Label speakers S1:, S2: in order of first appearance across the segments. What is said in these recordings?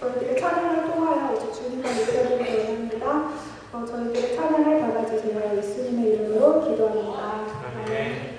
S1: 저희들의 찬양을 통하여 이제 주님과 느껴지기 원합니다. 저희들의 찬양을 받아주세요. 예수님의 이름으로 기도합니다. 아멘.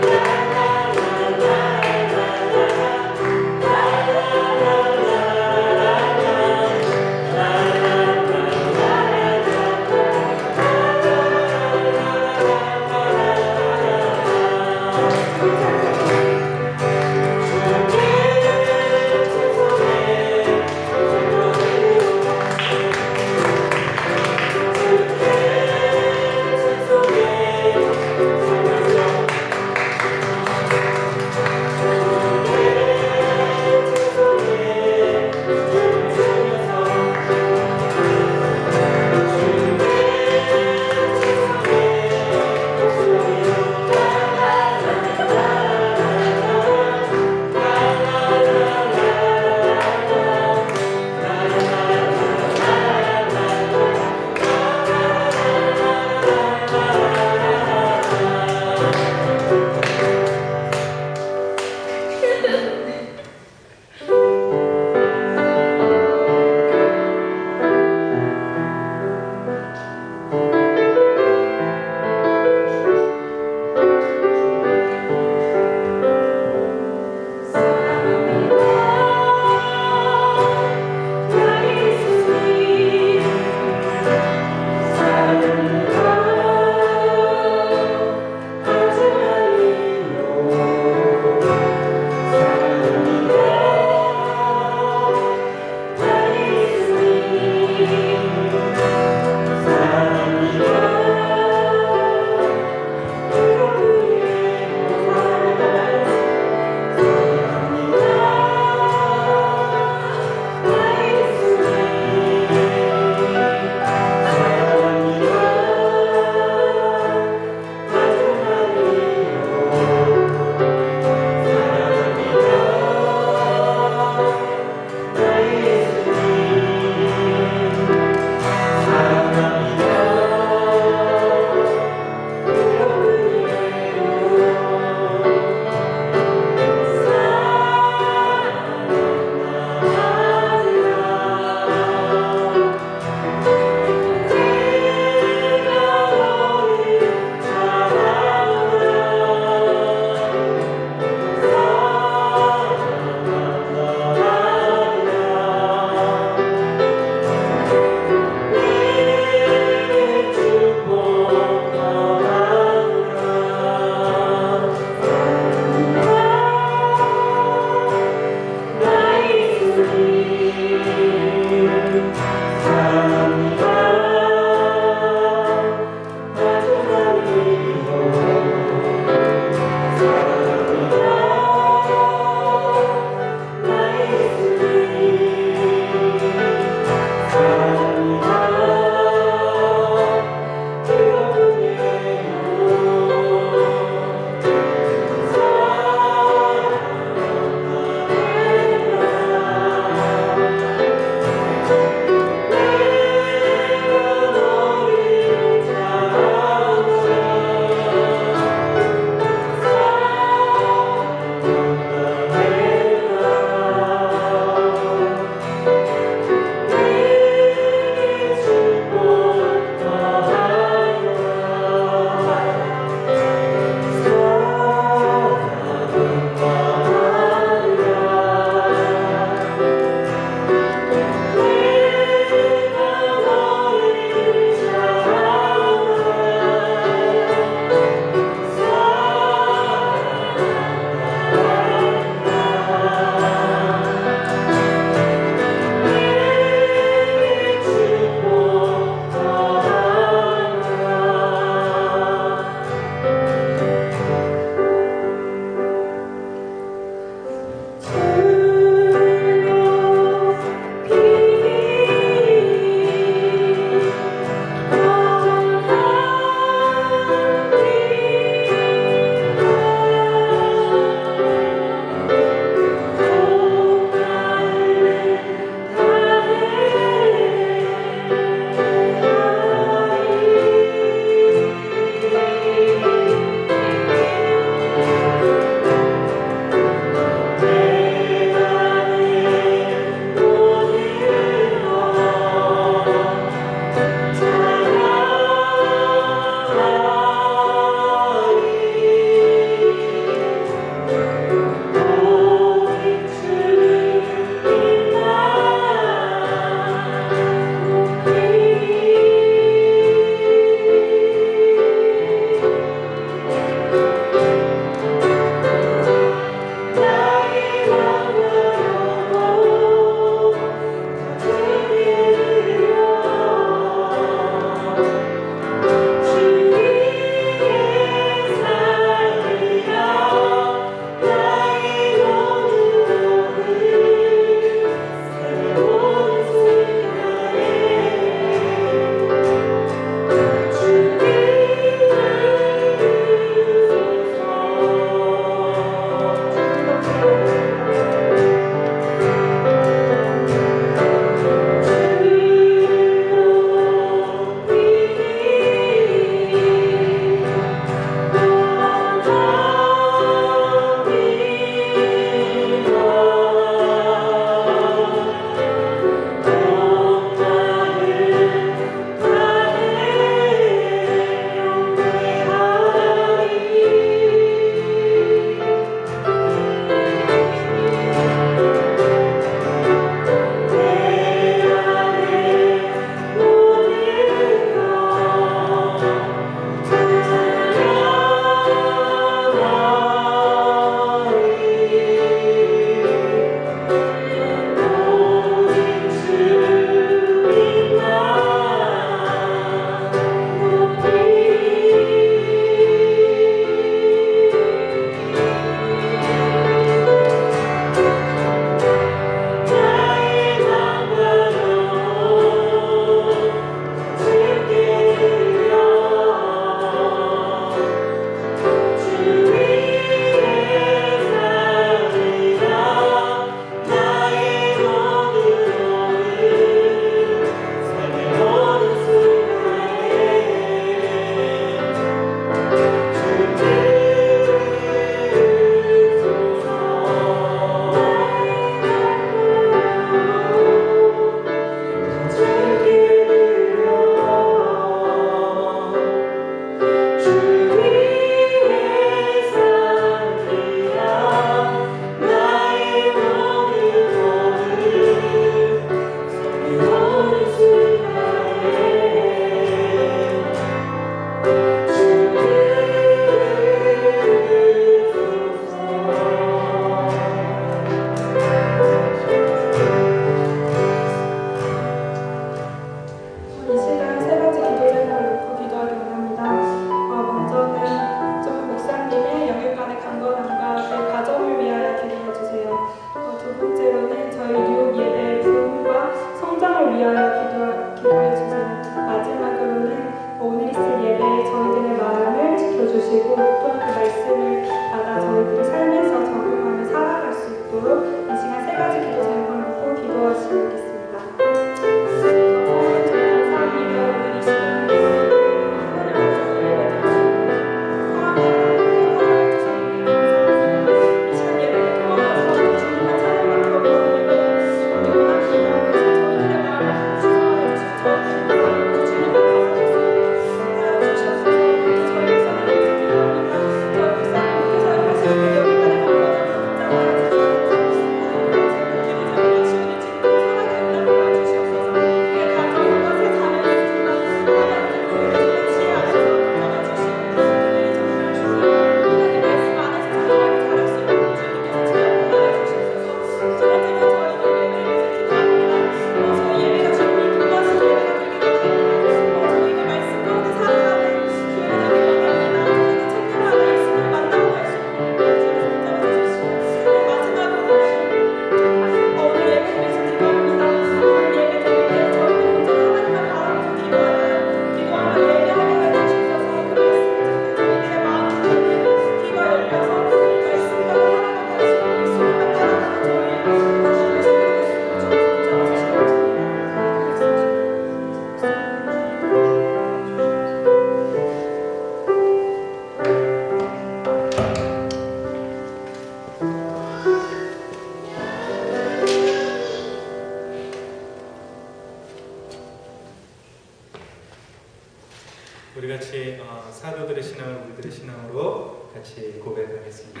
S2: 성도들의 신앙으로 같이 고백하겠습니다.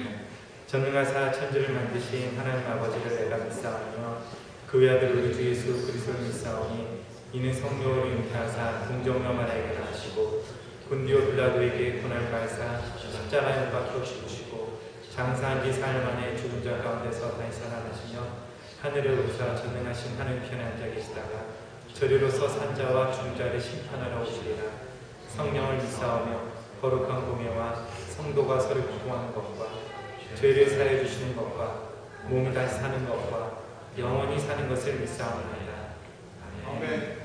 S2: 전능하사 천지를 만드신 하나님 아버지를 내가 믿사오며 그 외아들 우리 주 예수 그리스도를 믿사오니 이는 성령으로 잉태하사 공정녀마리아에게 낳으시고 군디오 빌라도에게 고난을 받으사 십자가에 못 박혀 죽으시고 장사한 지 사흘 만에 죽은 자 가운데서 다시 살아나시며 하늘에 오르사 전능하신 하늘 편에 앉아 계시다가 저리로서 산자와 중자를 심판하러 오시리라. 성령을 믿사오며 거룩한 공예와 성도가 서로 기도하는 것과 죄를 사해 주시는 것과 몸이 다시 사는 것과 영원히 사는 것을 믿사옵나이다. 아멘.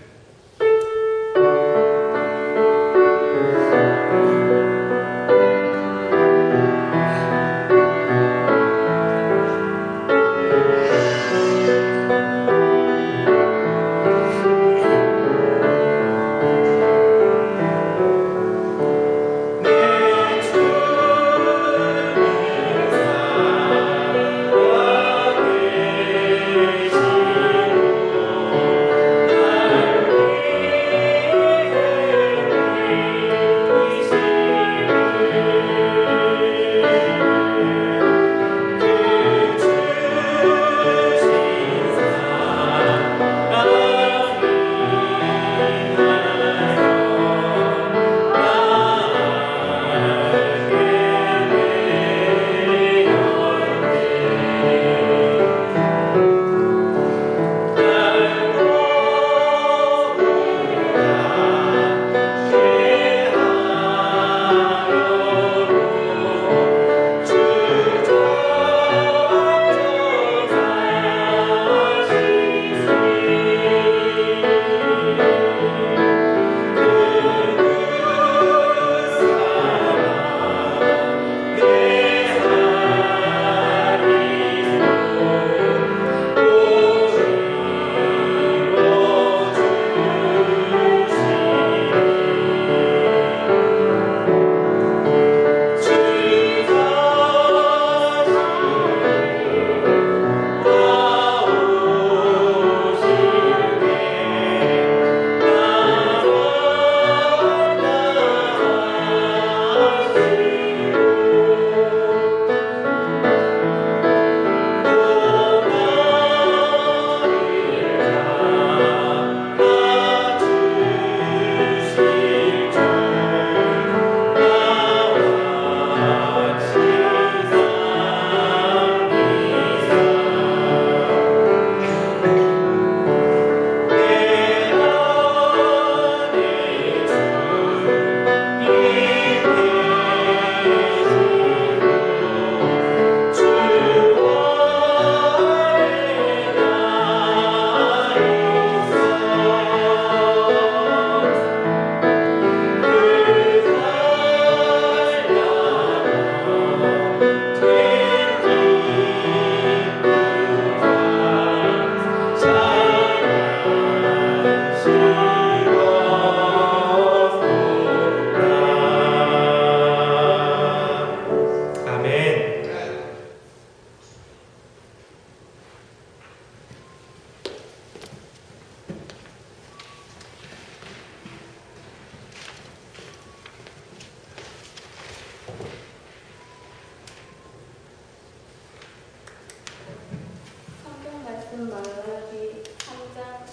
S3: 말라기 3장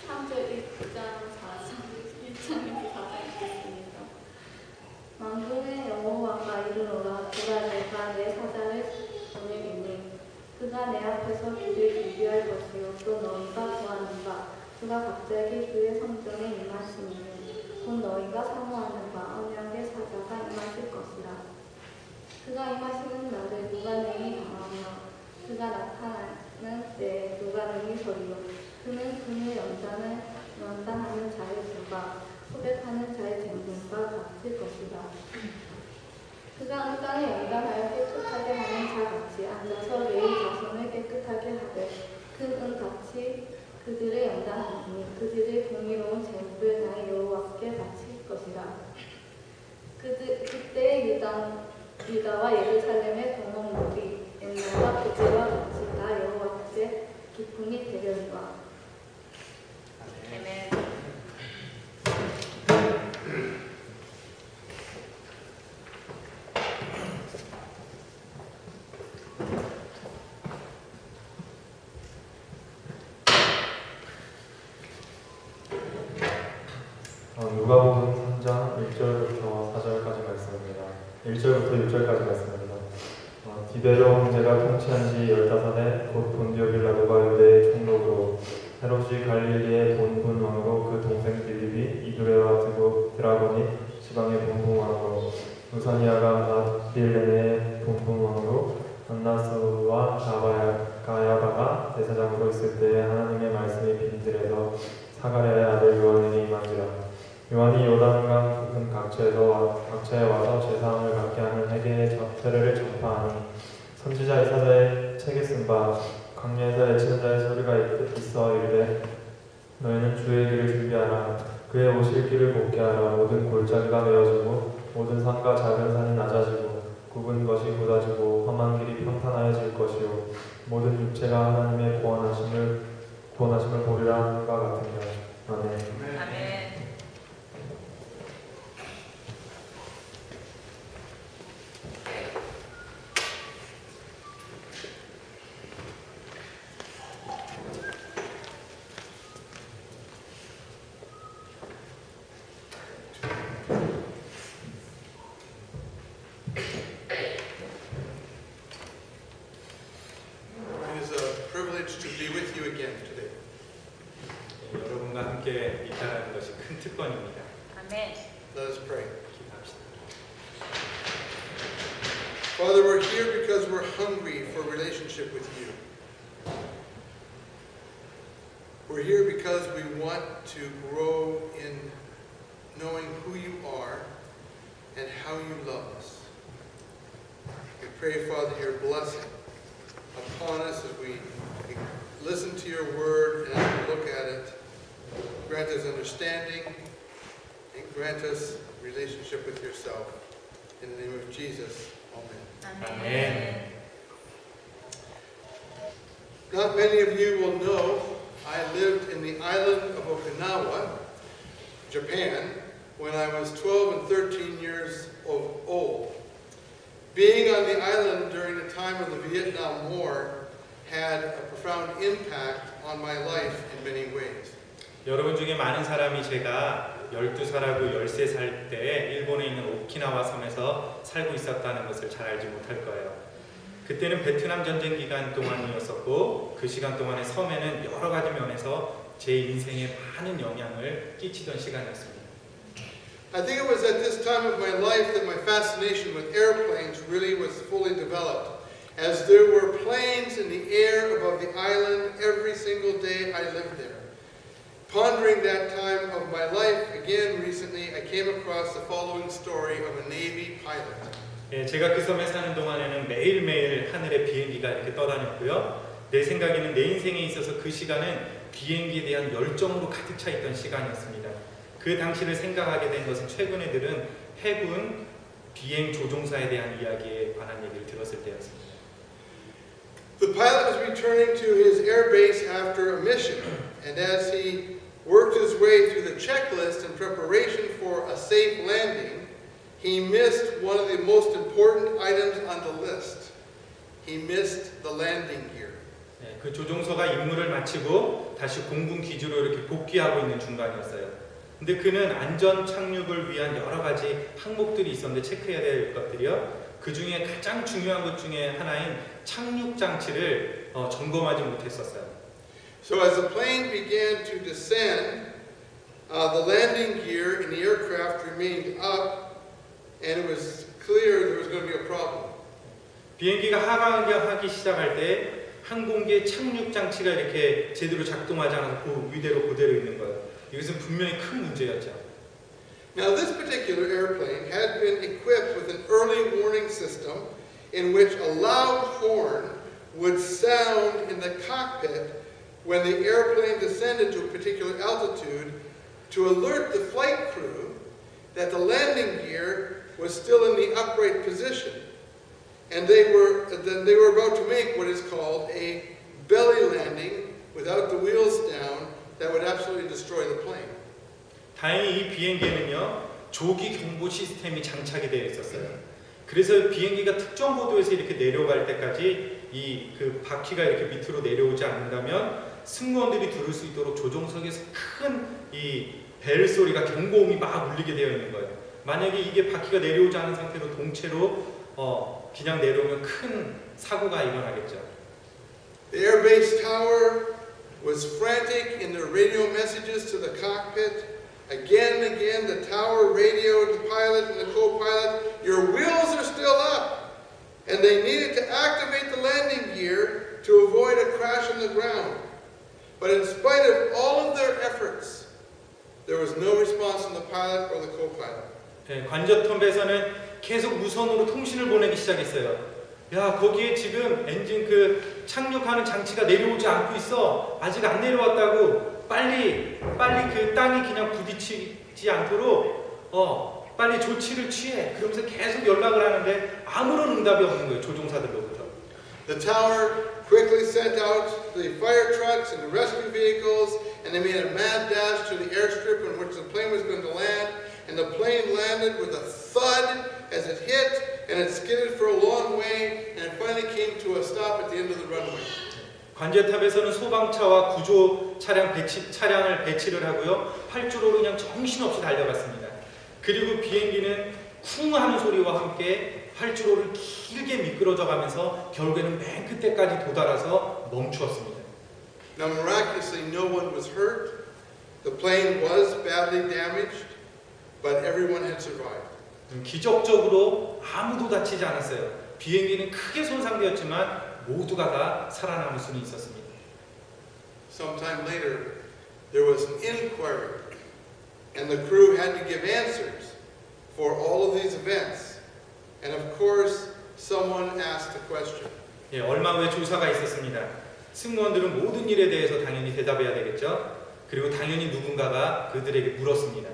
S3: 3절 1장 4장 1장 4장 읽겠습니다. 만군의 여호와가 이르노라. 그가 내가 내 사자를 보내리니 그가 내 앞에서 길을 준비할 것이요 또 너희가 구하는 바 그가 갑자기 그의 성전에 임하시니 곧 너희가 사모하는 바 언약의 사자가 임하실 것이라. 그가 임하시는 날을 누가 능히 당하며 그가 나타나는 때에 누가 능히 서리요. 그는 그의 연단하는 자의 수가 소백하는 자의 쟁금과 같을 것이다. 그가 그 땅에 연단하여 깨끗하게 하는 자 같이 앉아서 레위 자손을 깨끗하게 하되 그는 같이 그들의 연단하니 그들의 공의로운 제물을 나의 여호와께 바칠 것이라. 그때 유다와 예루살렘의 동업물이 옛날과 그때와 같이 다 여호와께 기쁨이 되려니와. 아멘.
S2: 1절부터 6절까지 말씀입니다. 디베로 황제가 통치한 지 15해 곧 본디오 빌라도가 유대의 총독으로 헤롯이 갈릴리의 본분 왕으로 그 동생 빌립이 이두레와 드라고니 지방의 본분 왕으로 루사니아가 아빌레네의 본분 왕으로 안나스와 가야바가 대사장으로 있을 때에 하나님의 말씀이 빈들에서 사가랴의 아들 요한에게 임한지라. 요한이 요단강 큰 각처에 와서 제사함을 갖게 하는 회개의 세례를 전파하니 선지자 이사야의 책에 쓴 바 광야에서 외치는 자의 소리가 있어 이르되 너희는 주의 길을 준비하라. 그의 오실 길을 곱게 하라. 모든 골짜기가 메어지고 모든 산과 작은 산이 낮아지고 굽은 것이 곧아지고 험한 길이 평탄하여질 것이요 모든 육체가 하나님의 구원하심을 보리라 하는 것 같으니라. 아멘.
S4: 아멘.
S5: It is a privilege to be with you again today.
S2: 여러분과 함께 있다는 것이 큰 특권입니다.
S4: 아멘.
S5: Let us pray.
S2: 기도합시다.
S5: Father, we're here because we're hungry for relationship with you. We're here because we want to grow in knowing who you are and how you love us. We pray, Father, your blessing upon us as we listen to your word and as we look at it. Grant us understanding and grant us relationship with yourself. In the name of Jesus, amen.
S2: 아멘.
S5: Not many of you will know I lived in the island of Okinawa, Japan, when I was 12 and 13 years old. Being on the island during the time of the Vietnam War had a profound impact on my life in many ways.
S2: 여러분 중에 많은 사람이 제가 12살하고 13살 때 일본에 있는 오키나와 섬에서 살고 있었다는 것을 잘 알지 못할 거예요. 그때는 베트남 전쟁 기간 동안이었었고 그 시간 동안에 섬에는 여러 가지 면에서 제 인생에 많은 영향을 끼치던 시간이었습니다.
S5: I think it was at this time of my life that my fascination with airplanes really was fully developed. As there were planes in the air above the island every single day I lived there. Pondering that time of my life again recently, I came across the following story of a Navy pilot.
S2: 제가 그 섬에 사는 동안에는 매일매일 하늘에 비행기가 이렇게 떠다녔고요. 내 생각에는 내 인생에 있어서 그 시간은 비행기에 대한 열정으로 가득 차 있던 시간이었습니다. 그 당시를 생각하게 된 것은 최근에 들은 해군 비행 조종사에 대한 이야기에 관한 얘기를 들었을 때였습니다.
S5: The pilot was returning to his air base after a mission, and as he worked his way through the checklist in preparation for a safe landing, he missed one of the most important items on the list. He missed the landing gear.
S2: 그 조종사가 임무를 마치고 다시 공군 기지로 이렇게 복귀하고 있는 중간이었어요. 근데 그는 안전 착륙을 위한 여러 가지 항목들이 있었는데 체크해야 될 것들이요. 그 중에 가장 중요한 것 중에 하나인 착륙 장치를 점검하지 못했었어요.
S5: So as the plane began to descend, the landing gear in the aircraft remained up, and it was clear there was going to be a problem.
S2: 비행기가 하강하기 시작할 때 항공기의 착륙 장치가 이렇게 제대로 작동하지 않아서 그 위대로 그대로 있는 거예요. 이것은 분명히 큰 문제였죠.
S5: Now this particular airplane had been equipped with an early warning system in which a loud horn would sound in the cockpit when the airplane descended to a particular altitude to alert the flight crew that the landing gear was still in the upright position, and they were about to make what is called a belly landing without the wheels down that would absolutely destroy the plane.
S2: 다행히 이 비행기에는요 조기 경보 시스템이 장착이 되어 있었어요. 그래서 비행기가 특정 고도에서 이렇게 내려갈 때까지 이 그 바퀴가 이렇게 밑으로 내려오지 않는다면 승무원들이 들을 수 있도록 조종석에서 큰 이 벨 소리가 경고음이 막 울리게 되어 있는 거예요. 만약에 이게 바퀴가 내려오지 않은 상태로 동체로 그냥 내려오면 큰 사고가 일어나겠죠.
S5: The air base tower was frantic in their radio messages to the cockpit. Again and again, the tower radioed the pilot and the co-pilot, "Your wheels are still up." And they needed to activate the landing gear to avoid a crash on the ground. But in spite of all of their efforts, there was no response from the pilot or the co-pilot.
S2: 네, 관저탑에서는 계속 무선으로 통신을 보내기 시작했어요. 야, 거기에 지금 엔진 그 착륙하는 장치가 내려오지 않고 있어. 아직 안 내려왔다고. 빨리 그 땅이 그냥 부딪히지 않도록 빨리 조치를 취해. 그러면서 계속 연락을 하는데 아무런 응답이 없는 거예요. 조종사들로부터.
S5: The tower quickly sent out the fire trucks and the rescue vehicles, and they made a mad dash to the airstrip in which the plane was going to land. And the plane landed with a thud as it hit, and it skidded for a long way, and it finally came to a stop at the end of the runway.
S2: 관제탑에서는 소방차와 구조 차량을 배치를 하고요. 활주로로 그냥 정신없이 달려갔습니다. 그리고 비행기는 쿵 하는 소리와 함께 활주로를 길게 미끄러져 가면서 결국에는 맨 끝에까지 도달해서 멈추었습니다.
S5: Now miraculously no one was hurt. The plane was badly damaged, but everyone had survived.
S2: 기적적으로 아무도 다치지 않았어요. 비행기는 크게 손상되었지만 모두가 다 살아남을 수는 있었습니다.
S5: Sometime later, there was an inquiry, and the crew had to give answers for all of these events. And of course, someone asked a question.
S2: 예, 얼마 후에 조사가 있었습니다. 승무원들은 모든 일에 대해서 당연히 대답해야 되겠죠. 그리고 당연히 누군가가 그들에게 물었습니다.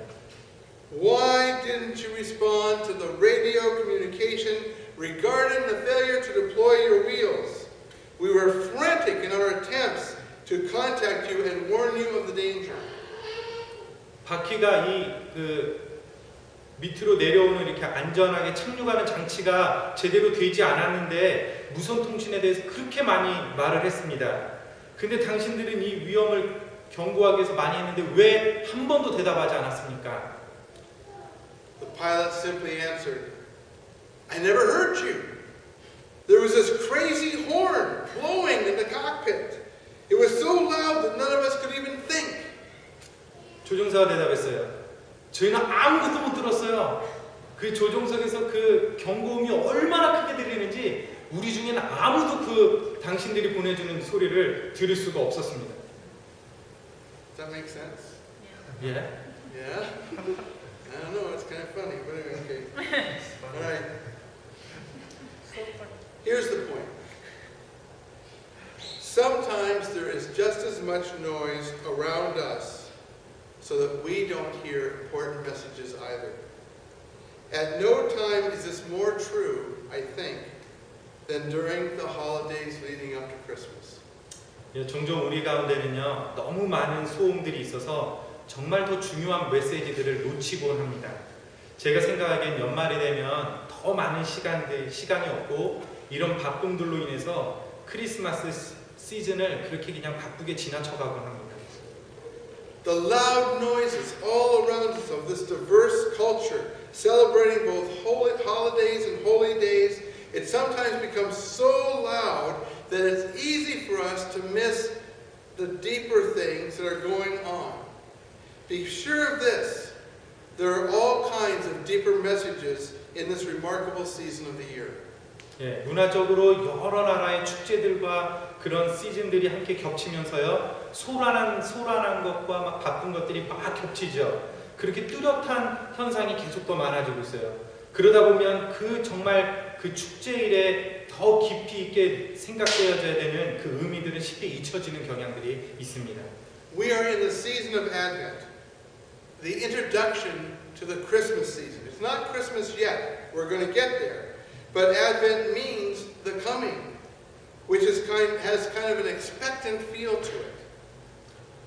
S5: Why didn't you respond to the radio communication regarding the failure to deploy your wheels? We were frantic in our attempts to contact you and warn you of the danger.
S2: 바퀴가 밑으로 내려오는 이렇게 안전하게 착륙하는 장치가 제대로 되지 않았는데 무선 통신에 대해서 그렇게 많이 말을 했습니다. 근데 당신들은 이 위험을 경고하기 위해서 많이 했는데 왜 한 번도 대답하지 않았습니까?
S5: The pilot simply answered, "I never hurt you. There was this crazy horn blowing in the cockpit. It was so loud that none of us could even think."
S2: 조종사가 대답했어요. 저희는 아무것도 못 들었어요. 그 조종석에서 그 경고음이 얼마나 크게 들리는지 우리 중에는 아무도 그 당신들이 보내주는 소리를 들을 수가 없었습니다.
S5: Does that make sense?
S2: 예.
S5: Yeah? I don't know, it's kind of funny, but anyway, okay. All right. Here's the point. Sometimes there is just as much noise around us so that we don't hear important messages either. At no time is this more true, I think, than during the holidays leading up to Christmas.
S2: 예, 종종 우리 가운데는요 너무 많은 소음들이 있어서 정말 더 중요한 메시지들을 놓치곤 합니다. 제가 생각하기엔 연말이 되면 더 많은 시간이 없고 이런 바쁨들로 인해서 크리스마스 시즌을 그렇게 그냥 바쁘게 지나쳐가곤 합니다.
S5: The loud noises all around us of this diverse culture, celebrating both holy holidays and holy days, it sometimes becomes so loud that it's easy for us to miss the deeper things that are going on. Be sure of this, there are all kinds of deeper messages in this remarkable season of the year.
S2: 예, 문화적으로 여러 나라의 축제들과 그런 시즌들이 함께 겹치면서요 소란한 것과 막 바쁜 것들이 막 겹치죠. 그렇게 뚜렷한 현상이 계속 더 많아지고 있어요. 그러다 보면 정말 그 축제일에 더 깊이 있게 생각되어져야 되는 그 의미들은 쉽게 잊혀지는 경향들이 있습니다.
S5: We are in the season of Advent, the introduction to the Christmas season. It's not Christmas yet. We're going to get there. But Advent means the coming, which has kind of an expectant feel to it.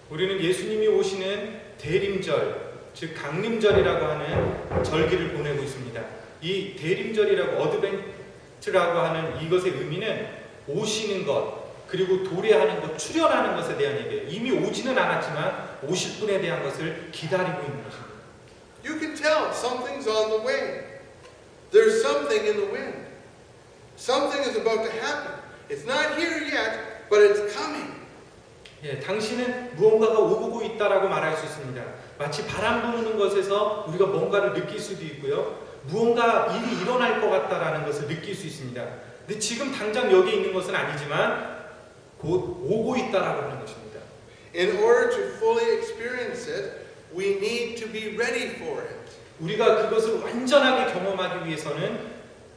S2: 우리는 예수님이 오시는 대림절, 즉 강림절이라고 하는 절기를 보내고 있습니다. 이 대림절이라고 어드벤트라고 하는 이것의 의미는 오시는 것, 그리고 도래하는 것, 출현하는 것에 대한 얘기예요. 이미 오지는 않았지만 오실 분에 대한 것을 기다리고 있는 것입니다.
S5: You can tell something's on the way. There's something in the wind. Something is about to happen. It's not here yet, but it's coming.
S2: 예, 당신은 무언가가 오고 있다라고 말할 수 있습니다. 마치 바람 부는 것에서 우리가 뭔가를 느낄 수도 있고요. 무언가 일이 일어날 것 같다라는 것을 느낄 수 있습니다. 근데 지금 당장 여기 있는 것은 아니지만 곧 오고 있다라고 하는 것입니다.
S5: In order to fully experience it, we need to be ready for it.
S2: 우리가 그것을 완전하게 경험하기 위해서는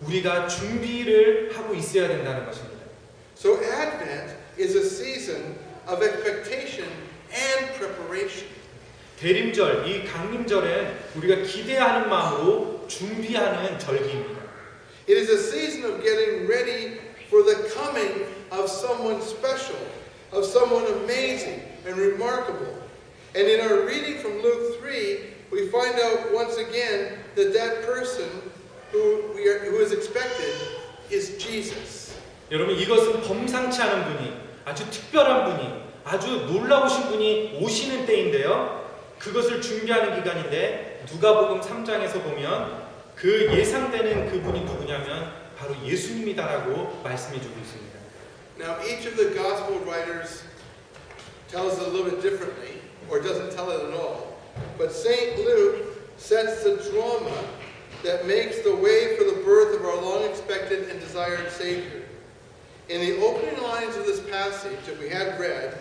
S2: 우리가 준비를 하고 있어야 된다는 것입니다.
S5: So Advent is a season of expectation and preparation.
S2: 대림절, 이 강림절엔 우리가 기대하는 마음으로 준비하는 절기입니다.
S5: It is a season of getting ready for the coming of someone special, of someone amazing and remarkable. And in our reading from Luke 3, we find out once again that that person who is expected is Jesus.
S2: 여러분, 이것은 범상치 않은 분이, 아주 특별한 분이, 아주 놀라우신 분이 오시는 때인데요. 그것을 준비하는 기간인데 누가복음 3장에서 보면 그 예상되는 그분이 누구냐면 바로 예수님이다라고 말씀해주고 있습니다.
S5: Now, each of the gospel writers tells it a little bit differently, or doesn't tell it at all. But St. Luke sets the drama that makes the way for the birth of our long-expected and desired Savior. In the opening lines of this passage that we had read,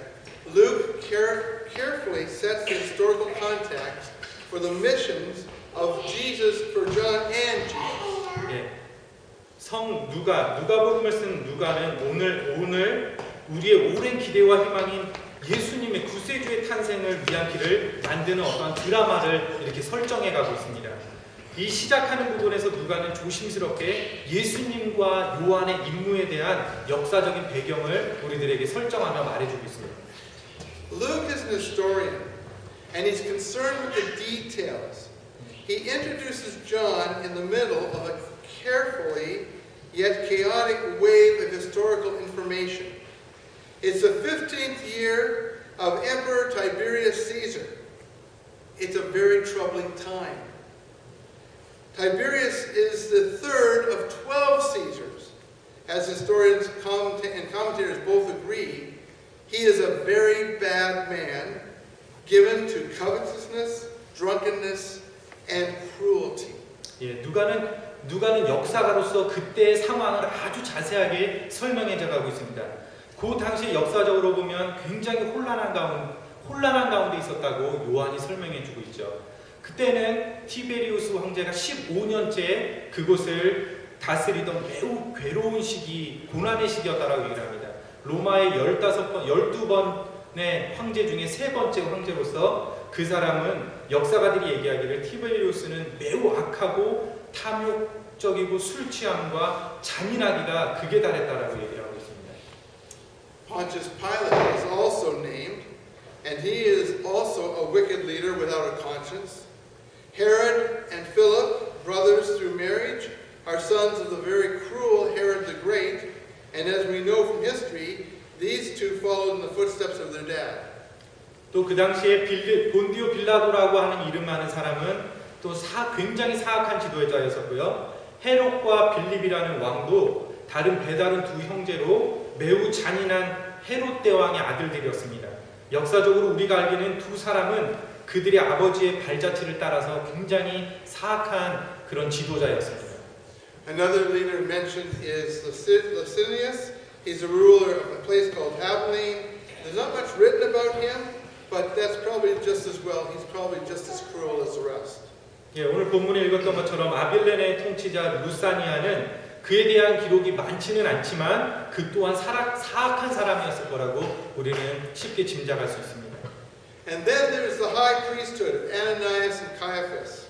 S5: Luke carefully sets the historical context for the missions of Jesus for John and Jesus.
S2: 예, 성 누가복음을 쓴 누가는 오늘 우리의 오랜 기대와 희망인 예수님의 구세주의 탄생을 위한 길을 만드는 어떤 드라마를 이렇게 설정해 가고 있습니다. 이 시작하는 부분에서 누가는 조심스럽게 예수님과 요한의 임무에 대한 역사적인 배경을 우리들에게 설정하며 말해주고 있습니다.
S5: Luke is an historian, and he's concerned with the details. He introduces John in the middle of a carefully yet chaotic wave of historical information. It's the 15th year of Emperor Tiberius Caesar. It's a very troubling time. Tiberius is the third of 12 Caesars. As historians and commentators both agree, he is a very bad man, given to covetousness, drunkenness, and cruelty.
S2: 예, 누가는 역사가로서 그때의 상황을 아주 자세하게 설명해 가고 있습니다. 그 당시 역사적으로 보면 굉장히 혼란한 가운데 있었다고 요한이 설명해 주고 있죠. 그때는 티베리우스 황제가 15년째 그곳을 다스리던 매우 괴로운 시기, 고난의 시기였다라고 얘기를 합니다. 로마의 12번의 황제 중에 3번째 황제로서 그 사람은 역사가들이 얘기하기를 티베리우스는 매우 악하고 탐욕적이고 술 취함과 잔인하기가 극에 달했다라고 얘기를 하고 있습니다.
S5: Pontius Pilate is also named, and he is also a wicked leader without a conscience. Herod and Philip, brothers through marriage, are sons of the very cruel Herod the Great, and as we know from history, these two followed in the footsteps of their dad.
S2: 또 그 당시에 본디오 빌라도라고 하는 이름 많은 사람은 또 굉장히 사악한 지도자였었고요. 헤롯과 빌립이라는 왕도 다른 배다른 두 형제로 매우 잔인한 헤롯 대왕의 아들들이었습니다. 역사적으로 우리가 알기는 두 사람은 그들의 아버지의 발자취를 따라서 굉장히 사악한 그런 지도자였습니다.
S5: Another leader mentioned is Licinius. He's a ruler of a place called Abilene. There's not much written about him, but that's probably just as well. He's probably just as cruel as the rest.
S2: 예, 오늘 본문에 읽었던 것처럼 아빌레네의 통치자 루사니아는 그에 대한 기록이 많지는 않지만 그 또한 사악한 사람이었을 거라고 우리는 쉽게 짐작할 수 있습니다.
S5: And then there's the high priesthood of Ananias and Caiaphas.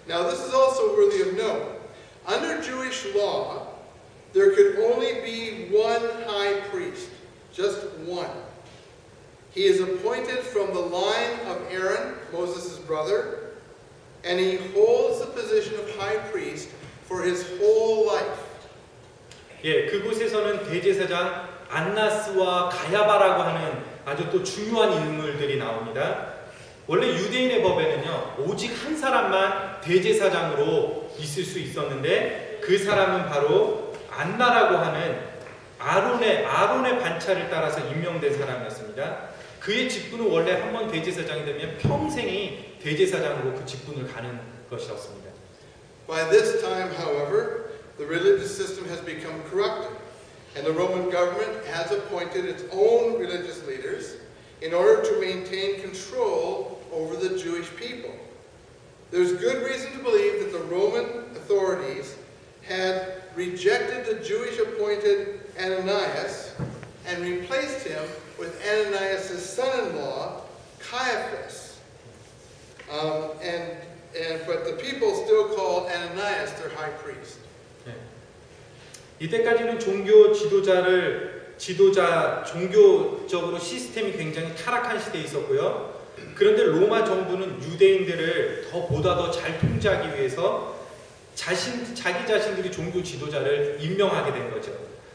S5: Now this is also worthy of note. Under Jewish law, there could only be one high priest, just one. He is appointed from the line of Aaron, Moses' brother, and he holds the position of high priest for his whole life.
S2: 예, 그곳에서는 대제사장 안나스와 가야바라고 하는 아주 또 중요한 인물들이 나옵니다. 원래 유대인의 법에는요, 오직 한 사람만 대제사장으로 있을 수 있었는데 그 사람은 바로 안나라고 하는 아론의 반차를 따라서 임명된 사람이었습니다. 그의 직분은 원래 한번 대제사장이 되면 평생이 대제사장으로 그 직분을 가는 것이었습니다.
S5: By this time, however, the religious system has become corrupted, and the Roman government has appointed its own religious leaders in order to maintain control over the Jewish people. There's good reason to believe that the Roman authorities had rejected the Jewish appointed Ananias and replaced him with Ananias' son-in-law, Caiaphas. But the people still call Ananias their high priest.
S2: 이때까지는 종교적으로 시스템이 굉장히 타락한 시대에 있었고요. 그런데 로마 정부는 유대인들을 보다 더 잘 통제하기 위해서 자기 자신들이 종교 지도자를 임명하게 된 거죠.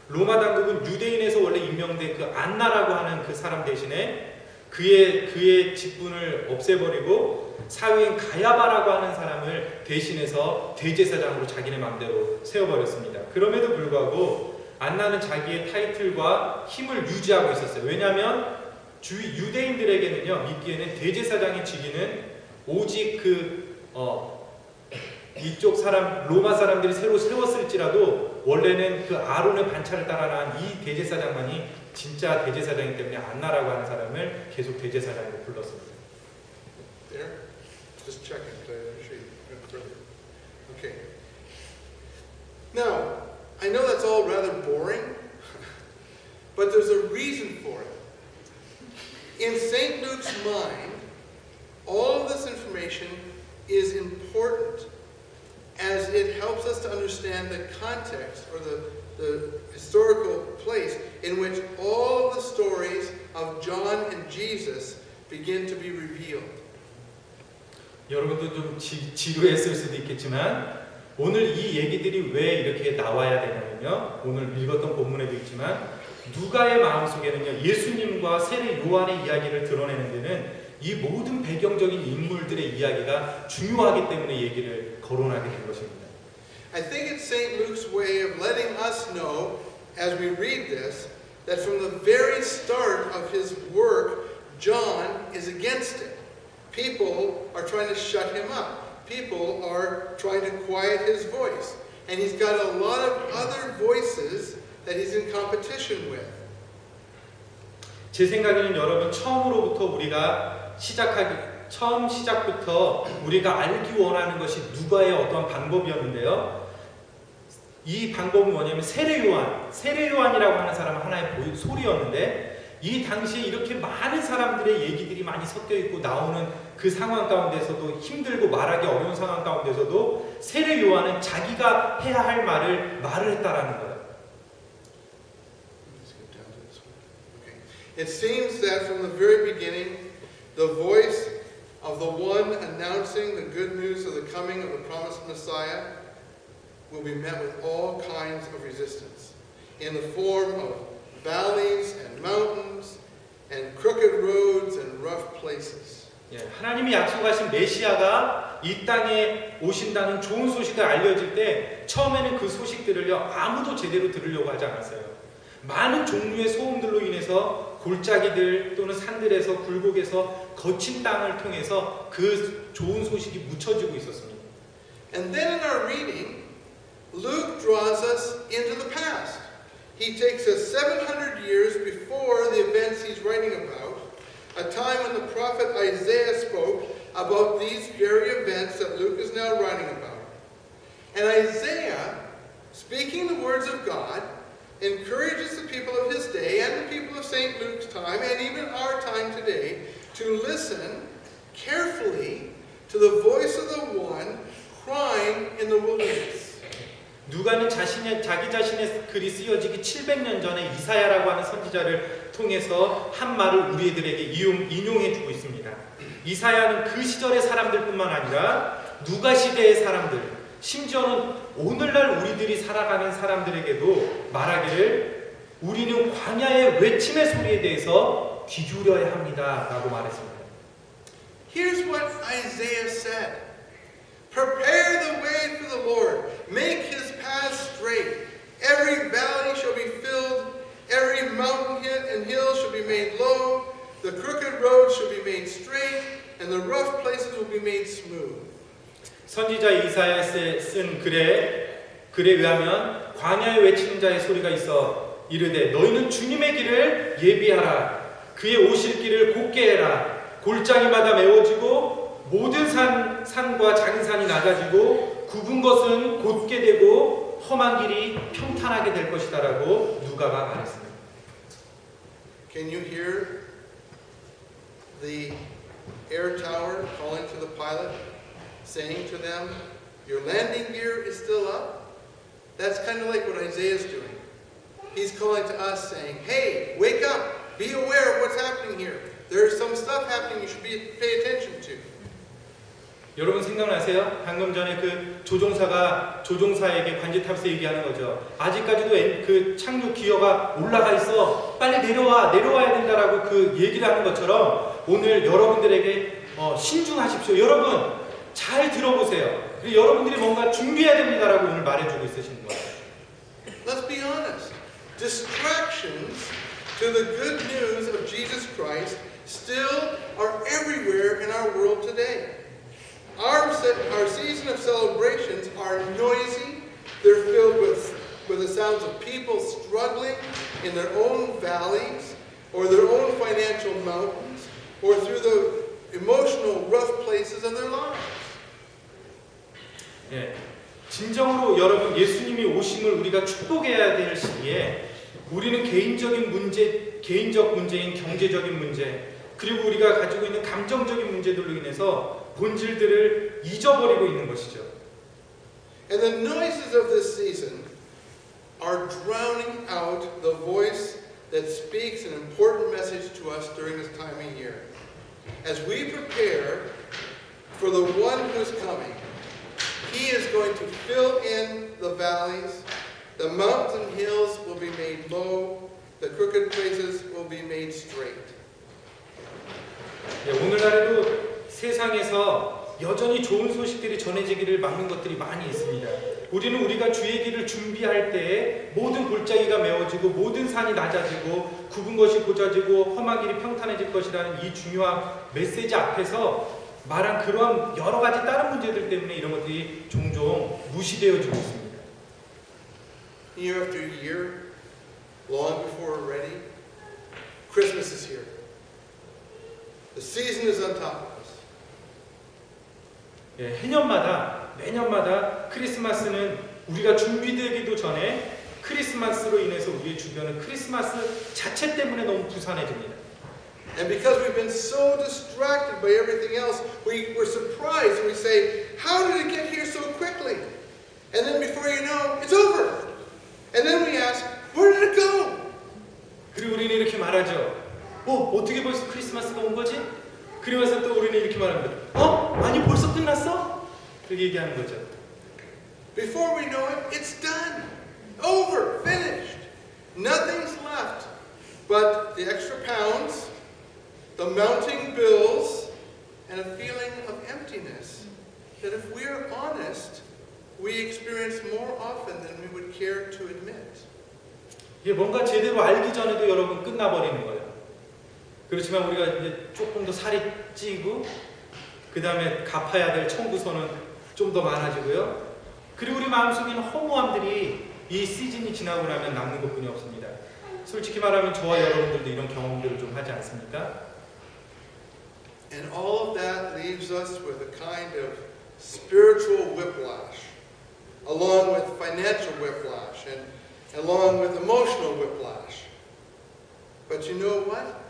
S2: 로마 당국은 유대인에서 원래 임명된 그 안나라고 하는 그 사람 대신에 그의 직분을 없애버리고 사위인 가야바라고 하는 사람을 대신해서 대제사장으로 자기네 마음대로 세워버렸습니다. 그럼에도 불구하고 안나는 자기의 타이틀과 힘을 유지하고 있었어요. 왜냐하면 유대인들에게는요, 믿기에는 대제사장의 직위는 오직 이쪽 사람, 로마 사람들이 새로 세웠을지라도 원래는 그 아론의 반차를 따라난 이 대제사장만이 진짜 대제사장이기 때문에 안나라고 하는 사람을 계속 대제사장으로 불렀습니다.
S5: There? Just checking. I'm sure you went further. Okay. Now, I know that's all rather boring, but there's a reason for it. In St. Luke's mind, all of this information is important as it helps us to understand the context or the historical place in which all of the stories of John and Jesus begin to be revealed.
S2: 여러분도 좀 지루했을 수도 있겠지만 오늘 이 얘기들이 왜 이렇게 나와야 되냐면요, 오늘 읽었던 본문에도 있지만 누가의 마음속에는요, 예수님과 세례 요한의 이야기를 드러내는 데는 이 모든 배경적인 인물들의 이야기가 중요하기 때문에 얘기를 거론하게 된 것입니다.
S5: I think it's St. Luke's way of letting us know as we read this that from the very start of his work, John is against it. People are trying to shut him up. People are trying to quiet his voice. And he's got a lot of other voices that he's in competition with.
S2: 제 생각에는 여러분 처음 시작부터 우리가 알기 원하는 것이 누가의 어떠한 방법이었는데요. 이 방법은 뭐냐면 세례 요한이라고 하는 사람은 하나의 소리였는데 이 당시에 이렇게 많은 사람들의 얘기들이 많이 섞여 있고 나오는 그 상황 가운데서도 힘들고 말하기 어려운 상황 가운데서도 세례 요한은 자기가 해야 할 말을 했다라는 거예요.
S5: It seems that from the very beginning, the voice of the one announcing the good news of the coming of the promised Messiah will be met with all kinds of resistance in the form of valleys and mountains and crooked roads and rough places.
S2: 하나님이 약속하신 메시아가 이 땅에 오신다는 좋은 소식을 알려질 때 처음에는 그 소식들을요, 아무도 제대로 들으려고 하지 않았어요. 많은 종류의 소음들로 인해서 골짜기들 또는 산들에서 굴곡에서 거친 땅을 통해서 그 좋은 소식이 묻혀지고 있었습니다.
S5: And then in our reading, Luke draws us into the past. He takes us 700 years before the events he's writing about, a time when the prophet Isaiah spoke about these very events that Luke is now writing about. And Isaiah, speaking the words of God, encourages the people of his day and the people of St. Luke's time and even our time today to listen carefully to the voice of the one crying in the wilderness.
S2: 누가는 자기 자신의 글이 쓰여지기 700년 전에 이사야라고 하는 선지자를 통해서 한 말을 우리들에게 인용해 주고 있습니다. 이사야는 그 시절의 사람들뿐만 아니라 누가 시대의 사람들, 심지어는 오늘날 우리들이 살아가는 사람들에게도 말하기를 우리는 광야의 외침의 소리에 대해서 귀 기울여야 합니다 라고 말했습니다.
S5: Here's what Isaiah said. Prepare the way for the Lord. Make his paths straight. Every valley shall be filled. Every mountain and hill shall be made low. The crooked roads shall be made straight. And the rough places will be made smooth.
S2: 선지자 이사야에 쓴 글에 의하면 광야에 외치는 자의 소리가 있어 이르되 너희는 주님의 길을 예비하라. 그의 오실 길을 곧게 해라. 골짜기마다 메워지고 모든 산과 작은 산이 낮아지고 굽은 것은 곧게 되고 험한 길이 평탄하게 될 것이다라고 누가가 말했습니다.
S5: Can you hear the air tower calling to the pilot, saying to them, your landing gear is still up? That's kind of like what Isaiah is doing. He's calling to us saying, hey, wake up, be aware of what's happening here. There's some stuff happening you should pay attention to.
S2: 여러분 생각나세요? 방금 전에 그 조종사에게 관제탑에서 얘기하는 거죠. 아직까지도 그 착륙 기어가 올라가 있어. 빨리 내려와야 된다라고 그 얘기를 하는 것처럼 오늘 여러분들에게 신중하십시오. 여러분 잘 들어보세요. 그리고 여러분들이 뭔가 준비해야 됩니다라고 오늘 말해주고 있으시는 거예요.
S5: Let's be honest. Distractions to the good news of Jesus Christ still are everywhere in our world today. Our season of celebrations are noisy. They're filled with the sounds of people struggling in their own valleys or their own financial mountains or through the emotional rough places of their lives.
S2: 예, 진정으로 여러분 예수님이 오심을 우리가 축복해야 될 시기에 우리는 개인적 문제인 경제적인 문제 그리고 우리가 가지고 있는 감정적인 문제들로 인해서 본질들을 잊어버리고 있는 것이죠.
S5: And the noises of this season are drowning out the voice that speaks an important message to us during this time of year. As we prepare for the one who's coming, he is going to fill in the valleys, the mountains and hills will be made low, the crooked places will be made straight.
S2: 예, 오늘날에도 세상에서 여전히 좋은 소식들이 전해지기를 막는 것들이 많이 있습니다. 우리는 우리가 주의 길을 준비할 때에 모든 골짜기가 메워지고 모든 산이 낮아지고 굽은 것이 고쳐지고 험한 길이 평탄해질 것이라는 이 중요한 메시지 앞에서 말한 그러한 여러 가지 다른 문제들 때문에 이런 것들이 종종 무시되어지고 있습니다.
S5: Year after year, long before we're ready, Christmas is here. The season is on top of us.
S2: 예, 매년마다 크리스마스는 우리가 준비되기도 전에 크리스마스로 인해서 우리의 주변은 크리스마스 자체 때문에 너무 부산해집니다.
S5: And because we've been so distracted by everything else, we're surprised and we say, how did it get here so quickly? And then before you know, it's over. And then we ask, where did it go?
S2: 그리고 우리는 이렇게 말하죠. 어떻게 벌써 크리스마스가 온 거지? 그러면서 또 우리는 이렇게 말합니다. 아니 벌써 끝났어? 그렇게 얘기하는 거죠.
S5: Before we know it, it's done. Over. Finished. Nothing's left but the extra pounds, the mounting bills, and a feeling of emptiness that if we're honest, we experience more often than we would care to admit.
S2: 이게 뭔가 제대로 알기 전에도 여러분 끝나버리는 거예요. 그렇지만 우리가 이제 조금 더 살이 찌고 그 다음에 갚아야 될 청구서는 좀 더 많아지고요. 그리고 우리 마음속에 있는 허무함들이 이 시즌이 지나고 나면 남는 것뿐이 없습니다. 솔직히 말하면 저와 여러분들도 이런 경험들을 좀 하지 않습니까?
S5: And all of that leaves us with a kind of spiritual whiplash, along with financial whiplash, and along with emotional whiplash. But you know what?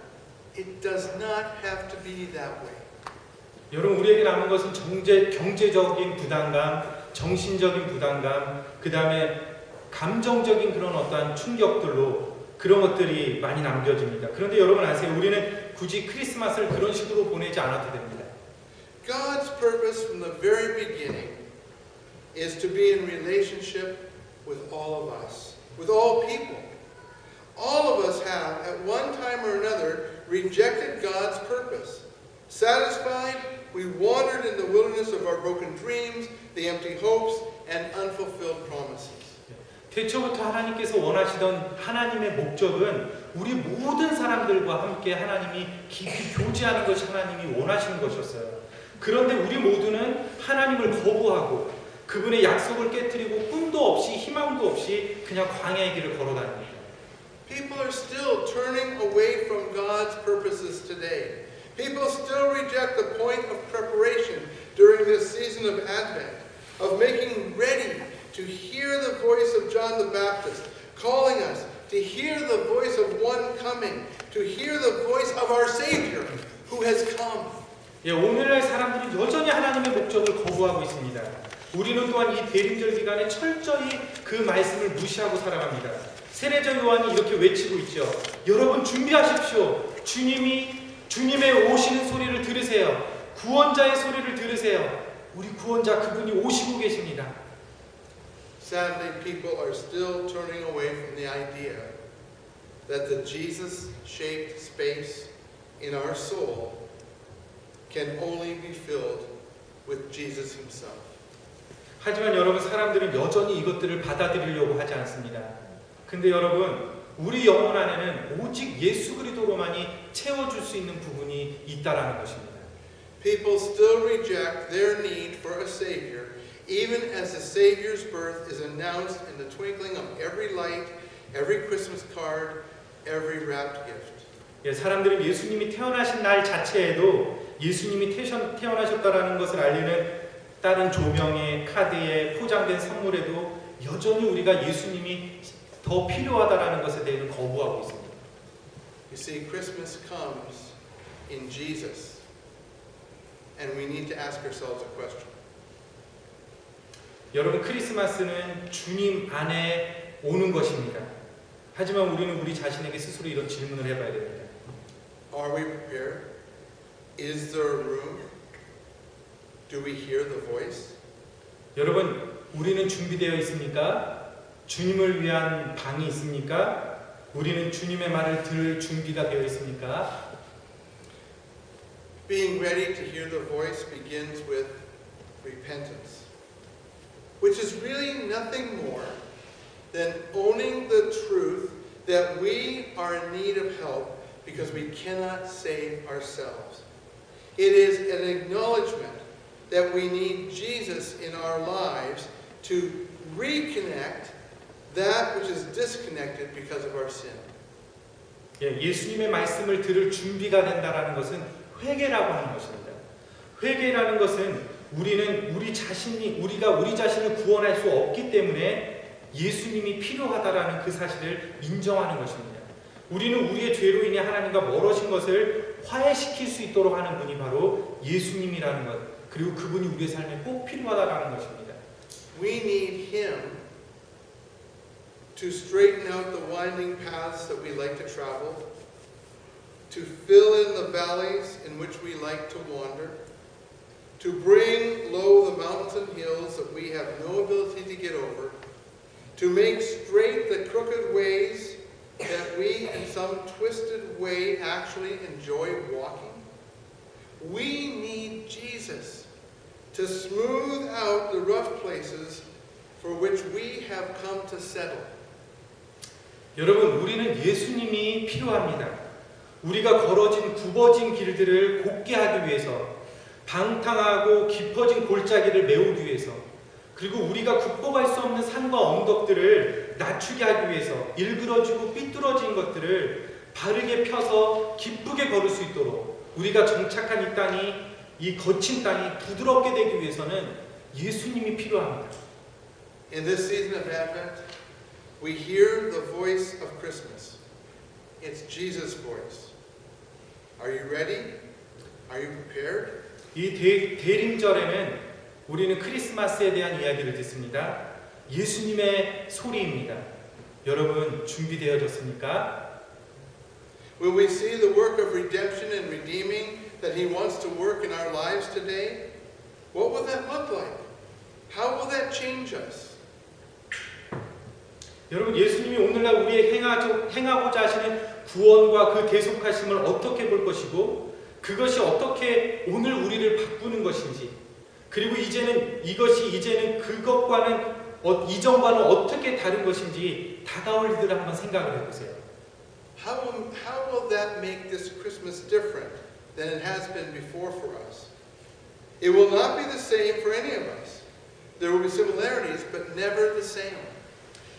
S5: It does not have to be that way.
S2: 여러분 우리에게 남은 것은 경제적인 부담감, 정신적인 부담감, 그 다음에 감정적인 그런 어떠한 충격들로 그런 것들이 많이 남겨집니다. 그런데 여러분 아세요? 우리는 굳이 크리스마스를 그런 식으로 보내지 않아도 됩니다.
S5: God's purpose from the very beginning is to be in relationship with all of us, with all people. All of us have, at one time or another, rejected God's purpose, satisfied we wandered in the wilderness of our broken dreams, the empty hopes, and unfulfilled promises.
S2: 태초부터 하나님께서 원하시던 하나님의 목적은 우리 모든 사람들과 함께 하나님이 깊이 교제하는 것이 하나님이 원하시는 것이었어요. 그런데 우리 모두는 하나님을 거부하고 그분의 약속을 깨뜨리고 꿈도 없이 희망도 없이 그냥 광야의 길을 걸어다닙니다.
S5: People are still turning away from God's purposes today. People still reject the point of preparation during this season of Advent, of making ready to hear the voice of John the Baptist, calling us to hear the voice of one coming, to hear the voice of our Savior who has come.
S2: 예, 오늘날 사람들이 여전히 하나님의 목적을 거부하고 있습니다. 우리는 또한 이 대림절 기간에 철저히 그 말씀을 무시하고 살아갑니다. 세례자 요한이 이렇게 외치고 있죠. 여러분 준비하십시오. 주님의 오시는 소리를 들으세요. 구원자의 소리를 들으세요. 우리 구원자 그분이 오시고 계십니다.
S5: Sadly, people are still turning away from the idea that the Jesus-shaped space in our soul can only be filled with Jesus himself.
S2: 하지만 여러분 사람들은 여전히 이것들을 받아들이려고 하지 않습니다. 근데 여러분 우리 영혼 안에는 오직 예수 그리스도로만이 채워줄 수 있는 부분이 있다라는 것입니다.
S5: People still reject their need for a Savior, even as the Savior's birth is announced in the twinkling of every light, every Christmas card, every wrapped gift.
S2: 예, 사람들은 예수님이 태어나신 날 자체에도 예수님이 태어나셨다라는 것을 알리는 다른 조명에, 카드에, 포장된 선물에도 여전히 우리가 예수님이 더 필요하다라는 것에 대해서 거부하고 있습니다.
S5: You see, Christmas comes in Jesus, and we need to ask ourselves a question.
S2: 여러분 크리스마스는 주님 안에 오는 것입니다. 하지만 우리는 우리 자신에게 스스로 이런 질문을 해봐야 됩니다.
S5: Are we prepared? Is there room? Do we hear the voice?
S2: 여러분 우리는 준비되어 있습니까? 주님을 위한 방이 있습니까? 우리는 주님의 말을 들을 준비가 되어 있습니까?
S5: Being ready to hear the voice begins with repentance, which is really nothing more than owning the truth that we are in need of help because we cannot save ourselves. It is an acknowledgement that we need Jesus in our lives to reconnect that which is disconnected because of our sin.
S2: 예, 예수님의 말씀을 들을 준비가 된다라는 것은 회개라고 하는 것입니다. 회개라는 것은 우리는 우리가 우리 자신을 구원할 수 없기 때문에 예수님이 필요하다라는 그 사실을 인정하는 것입니다. 우리는 우리의 죄로 인해 하나님과 멀어진 것을 화해시킬 수 있도록 하는 분이 바로 예수님이라는 것, 그리고 그분이 우리의 삶에 꼭 필요하다라는 것입니다.
S5: We need Him to straighten out the winding paths that we like to travel, to fill in the valleys in which we like to wander, to bring low the mountains and hills that we have no ability to get over, to make straight the crooked ways that we in some twisted way actually enjoy walking. We need Jesus to smooth out the rough places for which we have come to settle.
S2: 여러분, 우리는 예수님이 필요합니다. 우리가 걸어진 굽어진 길들을 곱게 하기 위해서, 방탕하고 깊어진 골짜기를 메우기 위해서, 그리고 우리가 극복할 수 없는 산과 언덕들을 낮추게 하기 위해서 일그러지고 삐뚤어진 것들을 바르게 펴서 기쁘게 걸을 수 있도록 우리가 정착한 이 땅이, 이 거친 땅이 부드럽게 되기 위해서는 예수님이 필요합니다.
S5: In this season of Advent, we hear the voice of Christmas. It's Jesus' voice. Are you ready? Are you prepared?
S2: 이 대림절에는 우리는 크리스마스에 대한 이야기를 듣습니다. 예수님의 소리입니다. 여러분 준비되어졌습니까?
S5: Will we see the work of redemption and redeeming that He wants to work in our lives today? What will that look like? How will that change us?
S2: 여러분 예수님이 오늘날 우리의 행하고자 하시는 구원과 그 대속하심을 어떻게 볼 것이고 그것이 어떻게 오늘 우리를 바꾸는 것인지, 그리고 이제는 그것과는 이전과는 어떻게 다른 것인지 다가올 일들을 한번 생각을 해보세요.
S5: How will that make this Christmas different than it has been before for us? It will not be the same for any of us. There will be similarities, but never the same.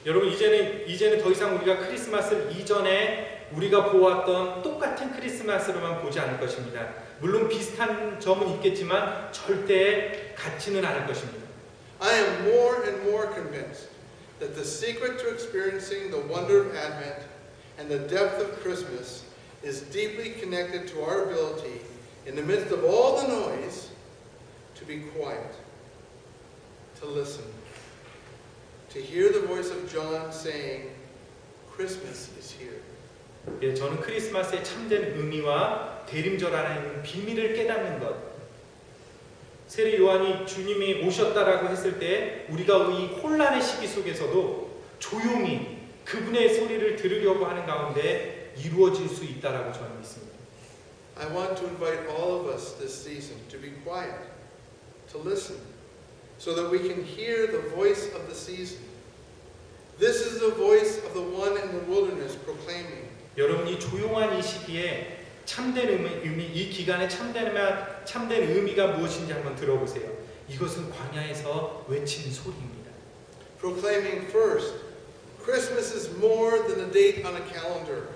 S2: 여러분 이제는 더 이상 우리가 크리스마스를 이전에 우리가 보았던 똑같은 크리스마스로만 보지 않을 것입니다. 물론 비슷한 점은 있겠지만 절대 같지는 않을 것입니다.
S5: I am more and more convinced that the secret to experiencing the wonder of Advent and the depth of Christmas is deeply connected to our ability, in the midst of all the noise, to be quiet, to listen, to hear the voice of John saying, Christmas is here.
S2: 예, 저는 크리스마스의 참된 의미와 대림절 안에 있는 비밀을 깨닫는 것. 세례 요한이 주님이 오셨다라고 했을 때 우리가 이 혼란의 시기 속에서도 조용히 그분의 소리를 들으려고 하는 가운데 이루어질 수 있다라고 저는 믿습니다.
S5: I want to invite all of us this season to be quiet, to listen, so that we can hear the voice of the season. This is the voice of the one in the wilderness proclaiming.
S2: 여러분 이 조용한 이 시기에 참된 의미, 이 기간에 참된 의미가 무엇인지 한번 들어보세요. 이것은 광야에서 외친 소리입니다.
S5: Proclaiming first, Christmas is more than a date on a calendar.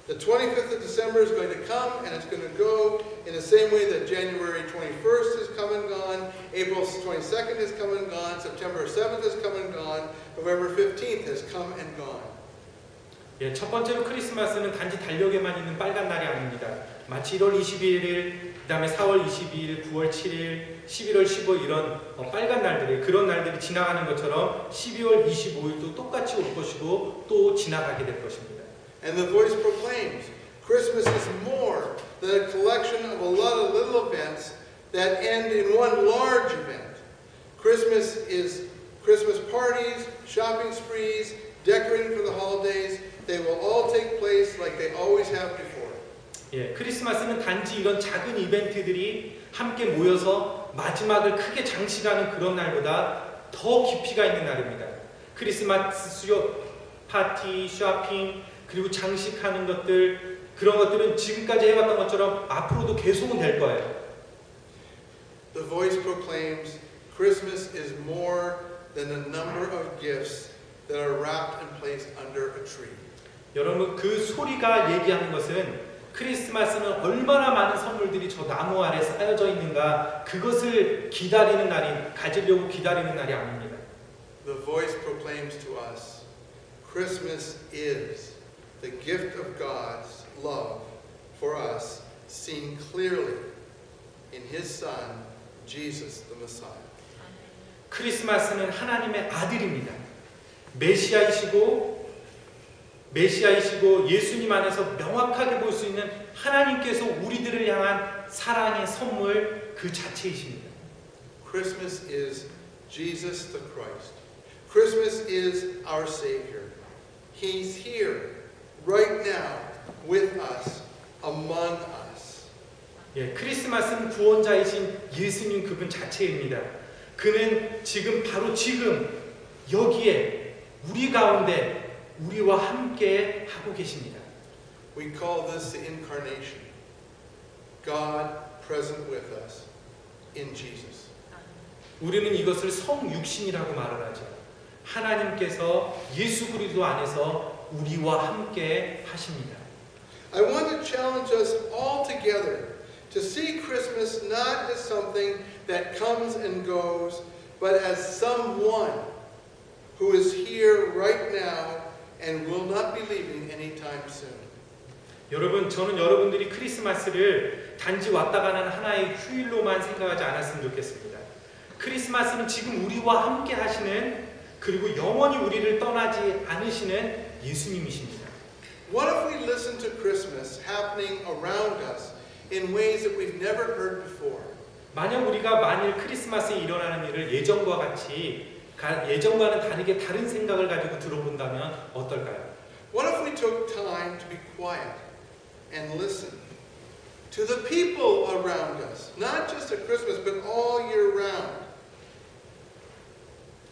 S5: The 25th of December is going to come and it's going to go in the same way that January 21st has come and gone, April 22nd has come and gone, September 7th has come and gone, November 15th has come and gone.
S2: 예, 첫 번째로 크리스마스는 단지 달력에만 있는 빨간 날이 아닙니다. 마치 1월 21일, 그 다음에 4월 22일, 9월 7일, 11월 15일 이런 빨간 날들이 그런 날들이 지나가는 것처럼 12월 25일도 똑같이 올 것이고 또 지나가게 될 것입니다.
S5: And the voice proclaims, Christmas is more than a collection of a lot of little events that end in one large event. Christmas is Christmas parties, shopping sprees, decorating for the holidays. They will all take place like they always have before.
S2: 예, 크리스마스는 단지 이런 작은 이벤트들이 함께 모여서 마지막을 크게 장식하는 그런 날보다 더 깊이가 있는 날입니다. 크리스마스 파티, 쇼핑, 그리고 장식하는 것들, 그런 것들은 지금까지 해왔던 것처럼 앞으로도 계속은 될 거예요.
S5: The voice proclaims, Christmas is more than a number of gifts that are wrapped and placed under a tree.
S2: 여러분 그 소리가 얘기하는 것은 크리스마스는 얼마나 많은 선물들이 저 나무 아래 쌓여져 있는가 그것을 기다리는 날이 가지려고 기다리는 날이 아닙니다.
S5: The voice proclaims to us, Christmas is the gift of God's love for us seen clearly in His Son, Jesus the Messiah.
S2: 크리스마스는 하나님의 아들입니다. 메시아이시고 예수님 안에서 명확하게 볼 수 있는 하나님께서 우리들을 향한 사랑의 선물 그 자체이십니다.
S5: Christmas is Jesus the Christ. Christmas is our Savior. He's here right now with us, among us.
S2: 예, 크리스마스는 구원자이신 예수님 그분 자체입니다. 그는 바로 지금 여기에 우리 가운데 우리와 함께 하고 계십니다.
S5: We call this the incarnation. God present with us in Jesus.
S2: 우리는 이것을 성육신이라고 말을 하죠. 하나님께서 예수 그리스도 안에서 우리와 함께 하십니다.
S5: I want to challenge us all together to see Christmas not as something that comes and goes, but as someone who is here right now and will not be leaving anytime soon.
S2: 여러분, 저는 여러분들이 크리스마스를 단지 왔다 가는 하나의 휴일로만 생각하지 않았으면 좋겠습니다. 크리스마스는 지금 우리와 함께 하시는 그리고 영원히 우리를 떠나지 않으시는 예수님이십니다.
S5: What if we listen to Christmas happening around us in ways that we've never heard before?
S2: 만일 크리스마스에 일어나는 일을 예전과는 다르게 다른 생각을 가지고 들어본다면 어떨까요?
S5: What if we took time to be quiet and listen to the people around us, not just at Christmas, but all year round.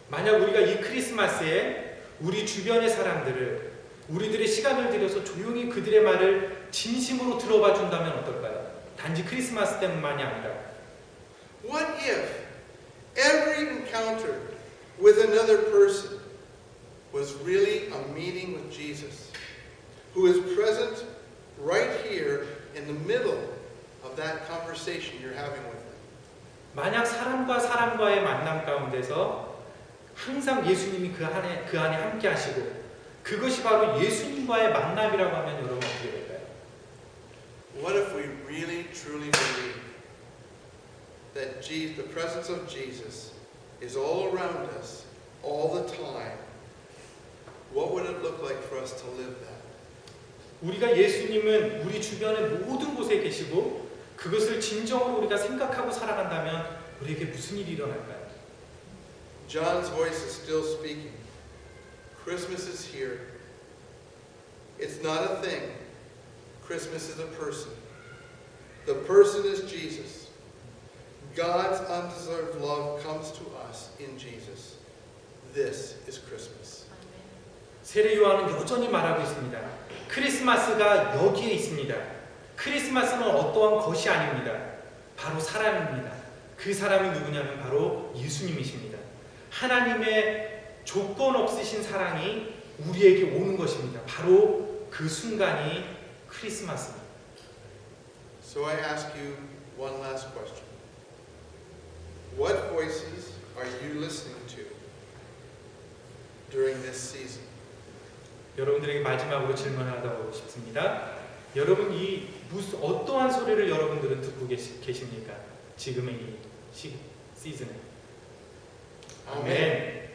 S2: 만약 우리가 이 크리스마스에 우리 주변의 사람들을 우리들의 시간을 들여서 조용히 그들의 말을 진심으로 들어봐 준다면 어떨까요? 단지 크리스마스 때문만이 아니라
S5: What if every encounter with another person was really a meeting with Jesus, who is present right here in the middle of that conversation you're having with him?
S2: 만약 사람과 사람과의 만남 가운데서 항상 예수님이 그 안에 함께 하시고 그것이 바로 예수님과의 만남이라고 하면 여러분 어떻게 될까요?
S5: What if we really truly believe that the presence of Jesus is all around us all the time? What would it look like for us to live that?
S2: 우리가 예수님은 우리 주변의 모든 곳에 계시고 그것을 진정으로 우리가 생각하고 살아간다면 우리에게 무슨 일이 일어날까요?
S5: John's voice is still speaking. Christmas is here. It's not a thing. Christmas is a person. The person is Jesus. God's undeserved love comes to us in Jesus. This is Christmas.
S2: 세례 요한은 여전히 말하고 있습니다. 크리스마스가 여기에 있습니다. 크리스마스는 어떠한 것이 아닙니다. 바로 사람입니다. 그 사람이 누구냐면 바로 예수님이십니다. 하나님의 조건 없으신 사랑이 우리에게 오는 것입니다. 바로 그 순간이 크리스마스입니다.
S5: So I ask you one last question. What voices are you listening to during this season?
S2: 여러분들에게 마지막으로 질문하고 싶습니다. 여러분 이 어떠한 소리를 여러분들은 듣고 계십니까? 지금의 이 시즌에. 아멘.